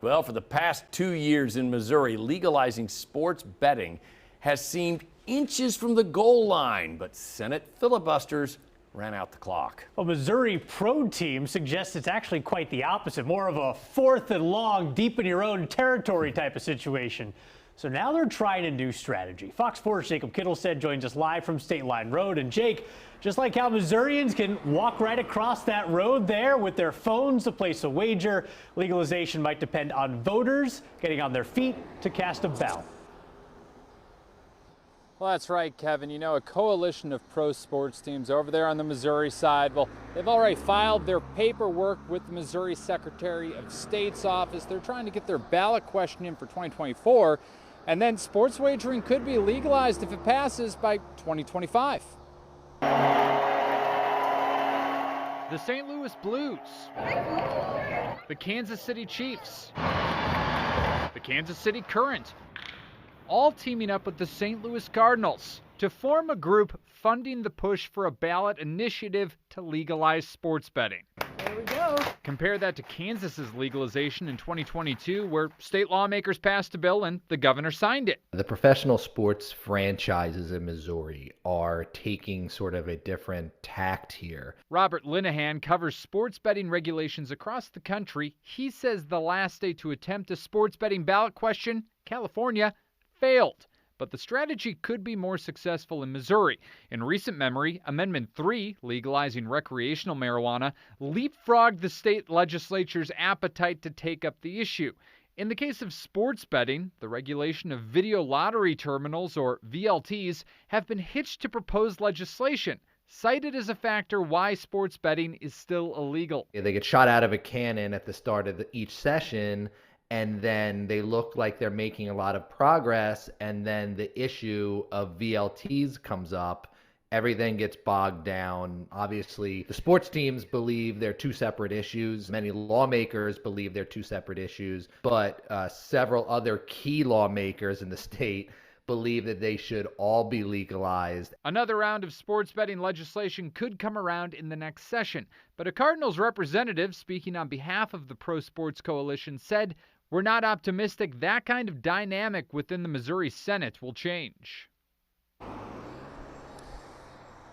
Well, for the past 2 years in Missouri, legalizing sports betting has seemed inches from the goal line, but Senate filibusters ran out the clock. A Missouri pro team suggests it's actually quite the opposite, more of a fourth and long, deep in your own territory type of situation. So now they're trying a new strategy. Fox 4's Jacob Kittelstead joins us live from State Line Road. And Jake, just like how Missourians can walk right across that road there with their phones to place a wager, legalization might depend on voters getting on their feet to cast a ballot. Well, that's right, Kevin. You know, a coalition of pro sports teams over there on the Missouri side, well, they've already filed their paperwork with the Missouri Secretary of State's office. They're trying to get their ballot question in for 2024, and then sports wagering could be legalized if it passes by 2025. The St. Louis Blues, the Kansas City Chiefs, the Kansas City Current, all teaming up with the St. Louis Cardinals to form a group funding the push for a ballot initiative to legalize sports betting. There we go. Compare that to Kansas's legalization in 2022, where state lawmakers passed a bill and the governor signed it. The professional sports franchises in Missouri are taking sort of a different tact here. Robert Linehan covers sports betting regulations across the country. He says the last state to attempt a sports betting ballot question, California, failed. But the strategy could be more successful in Missouri. In recent memory, Amendment 3, legalizing recreational marijuana, leapfrogged the state legislature's appetite to take up the issue. In the case of sports betting, the regulation of video lottery terminals, or VLTs, have been hitched to proposed legislation, cited as a factor why sports betting is still illegal. They get shot out of a cannon at the start of each session, and then they look like they're making a lot of progress, and then the issue of VLTs comes up. Everything gets bogged down. Obviously, the sports teams believe they're two separate issues. Many lawmakers believe they're two separate issues, but several other key lawmakers in the state believe that they should all be legalized. Another round of sports betting legislation could come around in the next session, but a Cardinals representative speaking on behalf of the Pro Sports Coalition said, "We're not optimistic that kind of dynamic within the Missouri Senate will change."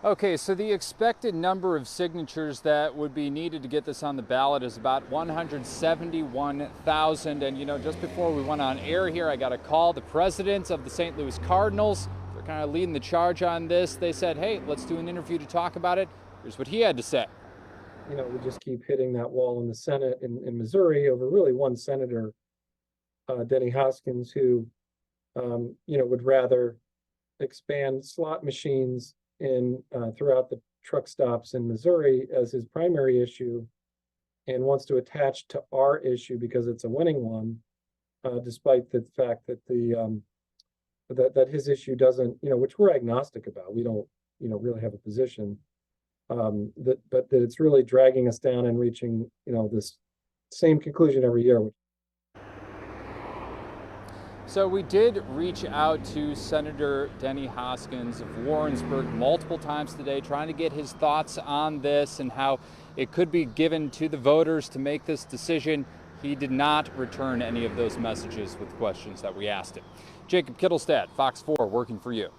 Okay, so the expected number of signatures that would be needed to get this on the ballot is about 171,000. And, you know, just before we went on air here, I got a call. The president of the St. Louis Cardinals, they're kind of leading the charge on this. They said, hey, let's do an interview to talk about it. Here's what he had to say. You know, we just keep hitting that wall in the Senate in Missouri over really one senator, Denny Hoskins, who, you know, would rather expand slot machines in throughout the truck stops in Missouri as his primary issue, and wants to attach to our issue because it's a winning one, despite the fact that that his issue doesn't, you know, which we're agnostic about. We don't, you know, really have a position. But that it's really dragging us down and reaching, you know, this same conclusion every year. So we did reach out to Senator Denny Hoskins of Warrensburg multiple times today, trying to get his thoughts on this and how it could be given to the voters to make this decision. He did not return any of those messages with questions that we asked him. Jacob Kittelstead, Fox 4, working for you.